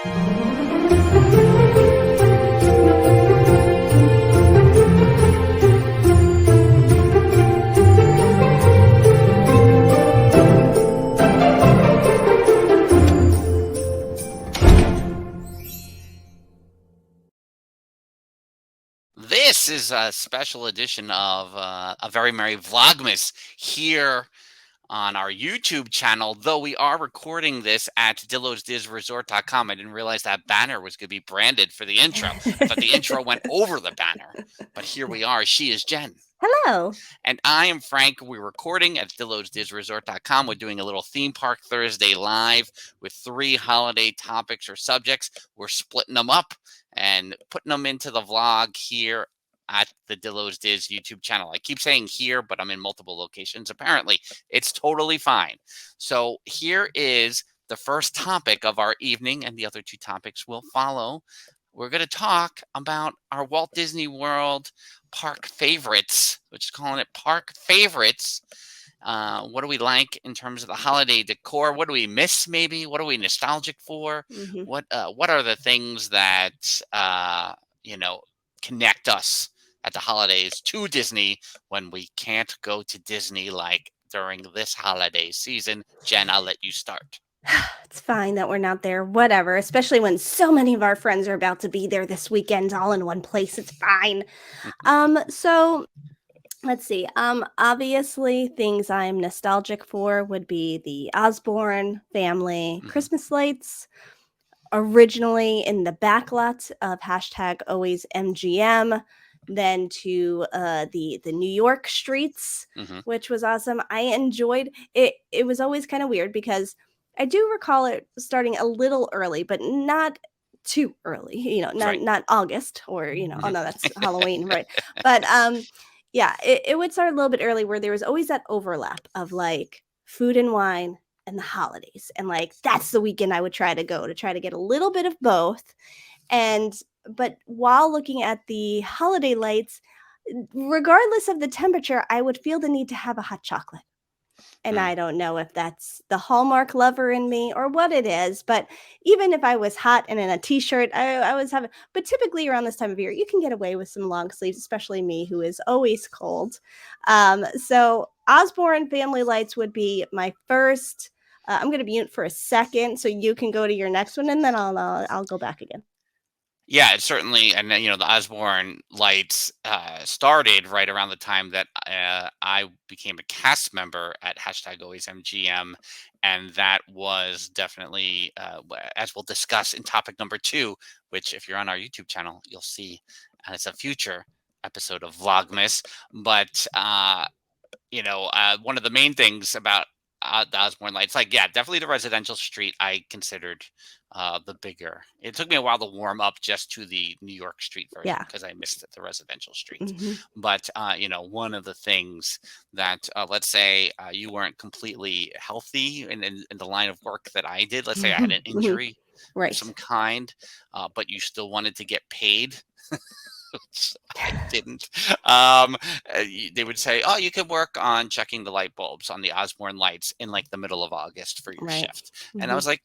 This is a special edition of a very merry Vlogmas here on our YouTube channel, though we are recording this at dillosdizresort.com. I didn't realize that banner was going to be branded for the intro. I thought the intro went over the banner, but here we are. She is Jen. Hello. And I am Frank. We're recording at dillosdizresort.com. We're doing a little theme park Thursday live with 3 holiday topics or subjects. We're splitting them up and putting them into the vlog here at the Dillos Diz YouTube channel. I keep saying here, but I'm in multiple locations. Apparently, it's totally fine. So here is the first topic of our evening, and the other 2 topics will follow. We're going to talk about our Walt Disney World park favorites, which is calling it park favorites. What do we like in terms of the holiday decor? What do we miss maybe? What are we nostalgic for? Mm-hmm. What are the things that, connect us at the holidays to Disney when we can't go to Disney like during this holiday season? Jen, I'll let you start. It's fine that we're not there, whatever, especially when so many of our friends are about to be there this weekend all in one place. It's fine. So let's see. Obviously things I'm nostalgic for would be the Osborne family Christmas lights, originally in the backlots of #AlwaysMGM, then to the New York streets, which was awesome. I enjoyed it. It was always kind of weird because I do recall it starting a little early, but not too early, not August or, oh no, that's Halloween, right? But yeah, it would start a little bit early where there was always that overlap of like food and wine and the holidays. And like, that's the weekend I would try to go to try to get a little bit of both. But while looking at the holiday lights, regardless of the temperature, I would feel the need to have a hot chocolate. And I don't know if that's the Hallmark lover in me or what it is, but even if I was hot and in a t-shirt, I was having, but typically around this time of year, you can get away with some long sleeves, especially me who is always cold. So Osborne family lights would be my first. I'm going to be mute for a second so you can go to your next one and then I'll go back again. Yeah, it's certainly, and then, the Osborne lights started right around the time that I became a cast member at #AlwaysMGM, and that was definitely, as we'll discuss in topic number 2, which if you're on our YouTube channel, you'll see, and it's a future episode of Vlogmas. But one of the main things about the Osborne lights, definitely the residential street I considered the bigger. It took me a while to warm up just to the New York Street version because I missed the residential street. But one of the things that let's say you weren't completely healthy in the line of work that I did. Let's say I had an injury of some kind, but you still wanted to get paid. Which I didn't. They would say, "Oh, you can work on checking the light bulbs on the Osborne lights in like the middle of August for your shift." And I was like,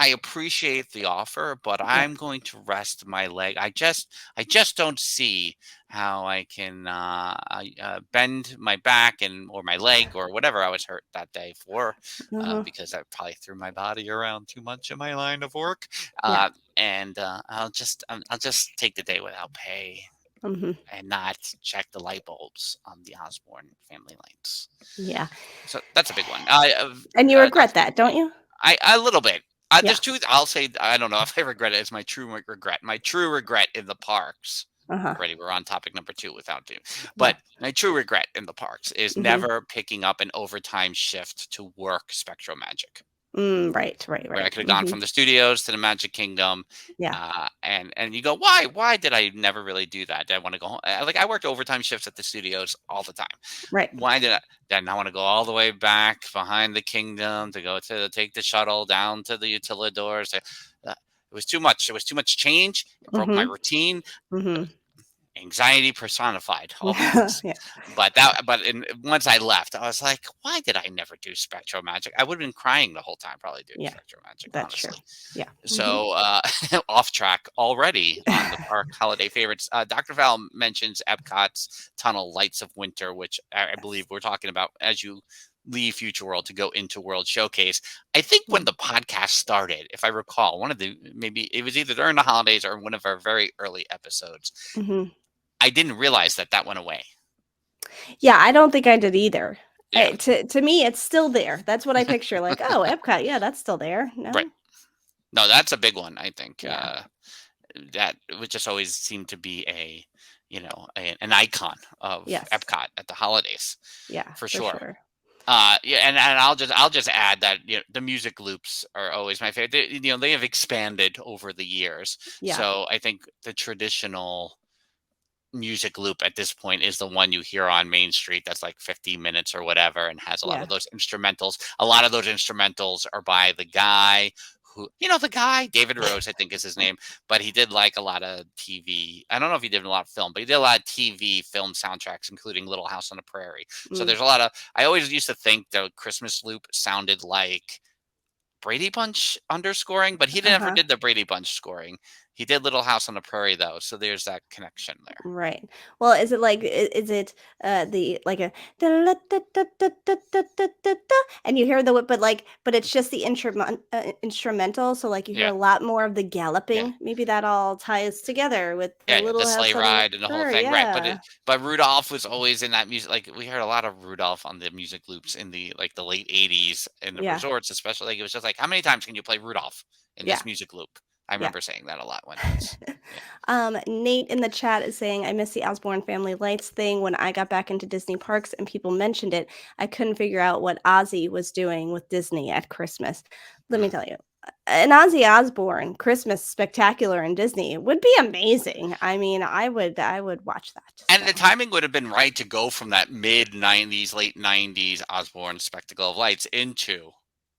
I appreciate the offer, but I'm going to rest my leg. I just don't see how I can bend my back or my leg or whatever I was hurt that day for, because I probably threw my body around too much in my line of work. And I'll just take the day without pay and not check the light bulbs on the Osborne family lights. Yeah. So that's a big one. And you regret that, don't you? A little bit. There's 2. I'll say, I don't know if I regret it. It's my true regret. My true regret in the parks. Already, we're on topic number 2 without 2. But my true regret in the parks is never picking up an overtime shift to work Spectro Magic. Right. Where I could have gone from the studios to the Magic Kingdom. And you go, why? Why did I never really do that? Did I want to go home? I worked overtime shifts at the studios all the time. Right. Why did I want to go all the way back behind the kingdom to go to take the shuttle down to the utilidors? It was too much. It was too much change. It broke my routine. anxiety personified almost. Yeah. But once I left, I was like, why did I never do Spectro Magic? I would have been crying the whole time, probably doing Yeah. Spectro Magic, That's true. honestly. Yeah. So off track already on the park holiday favorites. Dr. Val mentions Epcot's Tunnel Lights of Winter, which I believe we're talking about as you leave Future World to go into World Showcase. I think when the podcast started, if I recall, maybe it was either during the holidays or one of our very early episodes. I didn't realize that went away. Yeah, I don't think I did either. Yeah. To me, it's still there. That's what I picture. Like, oh, Epcot, yeah, that's still there. No, right. No, that's a big one. I think that would just always seem to be an icon of Epcot at the holidays. Yeah, for sure. And I'll just add that the music loops are always my favorite. They have expanded over the years. Yeah. So I think the traditional music loop at this point is the one you hear on Main Street that's like 50 minutes or whatever and has a lot of those instrumentals. A lot of those instrumentals are by the guy who, David Rose, I think is his name, but he did like a lot of TV. I don't know if he did a lot of film, but he did a lot of TV film soundtracks, including Little House on the Prairie. So there's a lot of, I always used to think the Christmas loop sounded like Brady Bunch underscoring, but he never did the Brady Bunch scoring. He did Little House on the Prairie though, so there's that connection there. Right. Well, is it like the like a and you hear but it's just the instrumental, so like you hear a lot more of the galloping. Yeah. Maybe that all ties together with the sleigh ride and the whole thing, right? But Rudolph was always in that music. Like we heard a lot of Rudolph on the music loops in the late 80s in the resorts, especially. Like it was just like, how many times can you play Rudolph in this music loop? I remember saying that a lot when I was, Nate in the chat is saying, I miss the Osborne family lights thing. When I got back into Disney parks and people mentioned it, I couldn't figure out what Ozzy was doing with Disney at Christmas. Let me tell you, an Ozzy Osbourne Christmas spectacular in Disney would be amazing. I mean, I would watch that. And the timing would have been right to go from that mid-90s, late 90s Osborne spectacle of lights into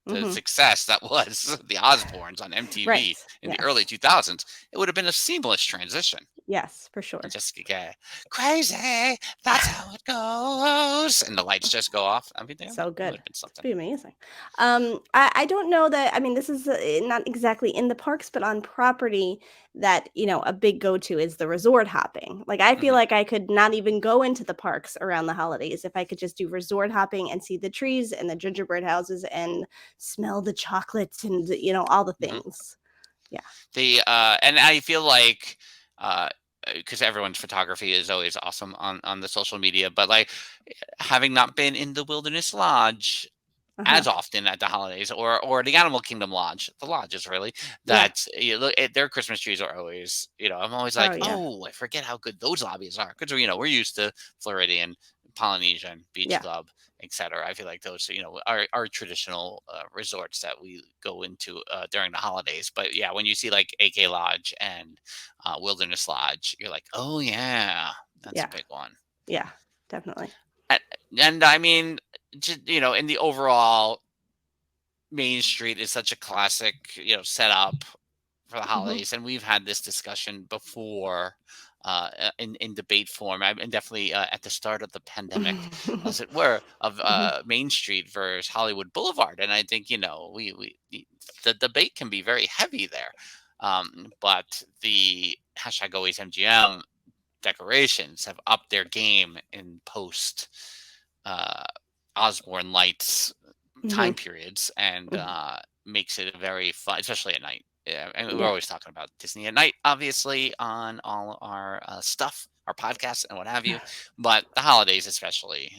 the success that was the Osbournes on MTV in the early 2000s. It would have been a seamless transition. Yes, for sure. Just get crazy. That's how it goes. And the lights just go off. I mean, so good. It'd be amazing. I don't know that. I mean, this is not exactly in the parks, but on property that, a big go-to is the resort hopping. Like, I feel like I could not even go into the parks around the holidays if I could just do resort hopping and see the trees and the gingerbread houses and smell the chocolates and, all the things. Yeah. And I feel like, because everyone's photography is always awesome on the social media, but like having not been in the Wilderness Lodge as often at the holidays or the Animal Kingdom Lodge, the lodges really, that their Christmas trees are always, I'm always like, I forget how good those lobbies are, because we're used to Floridian, Polynesian, Beach Club, etc. I feel like those, are traditional resorts that we go into during the holidays. But yeah, when you see like AK Lodge and Wilderness Lodge, you're like, oh yeah, that's a big one. Yeah, definitely. And I mean, just, in the overall, Main Street is such a classic, setup for the holidays, and we've had this discussion before. In debate form, and definitely at the start of the pandemic, as it were, of Main Street versus Hollywood Boulevard. And I think, the debate can be very heavy there. But the #AlwaysMGM decorations have upped their game in post Osborne Lights time periods, and makes it very fun, especially at night. Yeah, and we're always talking about Disney at night, obviously, on all our stuff, our podcasts and what have you. But the holidays, especially,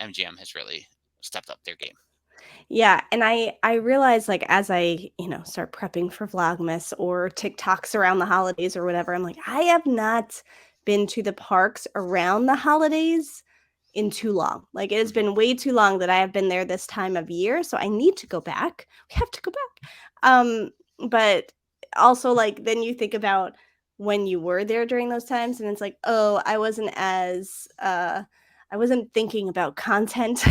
MGM has really stepped up their game. Yeah, and I realize, like, as I, start prepping for Vlogmas or TikToks around the holidays or whatever, I'm like, I have not been to the parks around the holidays in too long. Like, it has been way too long that I have been there this time of year, so I need to go back. We have to go back. But also, like, then you think about when you were there during those times, and it's like, oh, I wasn't thinking about content.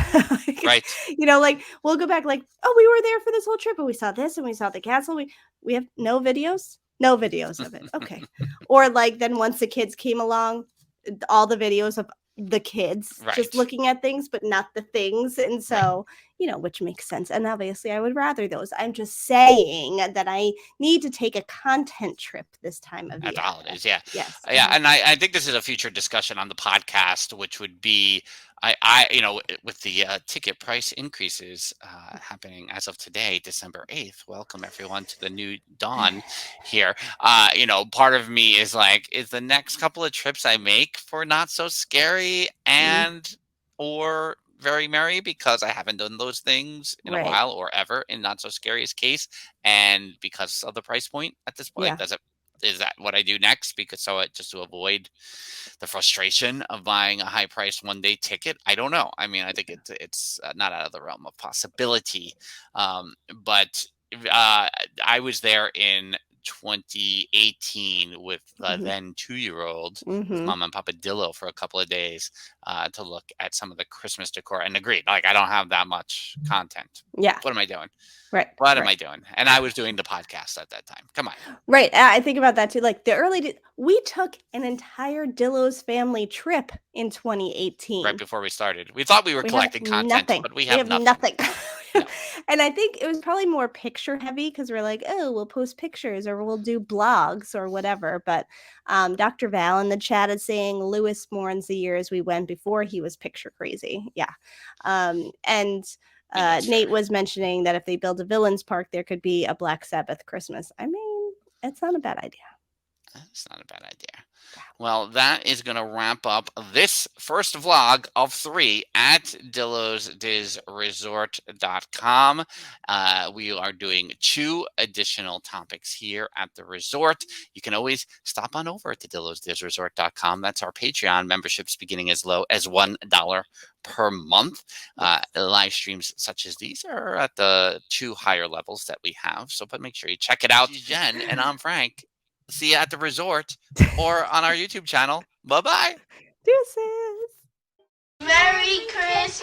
Right. Like, we'll go back, like, oh, we were there for this whole trip and we saw this and we saw the castle. We have no videos. No videos of it. Okay. Or like then once the kids came along, all the videos of the kids just looking at things, but not the things. And so, which makes sense. And obviously I would rather those. I'm just saying that I need to take a content trip this time of year. At the holidays, yeah. Yes. Yeah, and I think this is a future discussion on the podcast, which would be, with the ticket price increases happening as of today, December 8th. Welcome everyone to the new dawn here. Part of me is like, is the next couple of trips I make for Not So Scary and or Very Merry, because I haven't done those things in a while or ever in Not So Scary's case, and because of the price point at this point, is that what I do next? Because just to avoid the frustration of buying a high priced 1-day ticket. I don't know. I mean, I think it's not out of the realm of possibility. But I was there in 2018 with the then 2-year-old with Mom and Papa Dillo for a couple of days to look at some of the Christmas decor, and agreed, like, I don't have that much content. Yeah. What am I doing? Right. What am I doing? And I was doing the podcast at that time. Come on. Right. I think about that too. Like we took an entire Dillos family trip in 2018. Right before we started. We thought we were collecting content, but we have nothing. No. And I think it was probably more picture heavy because we're like, oh, we'll post pictures or we'll do blogs or whatever. But Dr. Val in the chat is saying Lewis mourns the years we went before he was picture crazy. Yeah. And Nate was mentioning that if they build a villains park, there could be a Black Sabbath Christmas. I mean, it's not a bad idea. It's not a bad idea. Well, that is going to wrap up this first vlog of 3 at DillosDizResort.com. We are doing 2 additional topics here at the resort. You can always stop on over to DillosDizResort.com. That's our Patreon. Memberships beginning as low as $1 per month. Live streams such as these are at the 2 higher levels that we have. But make sure you check it out. Jen and I'm Frank. See you at the resort or on our YouTube channel. Bye-bye. Deuces. Merry Christmas.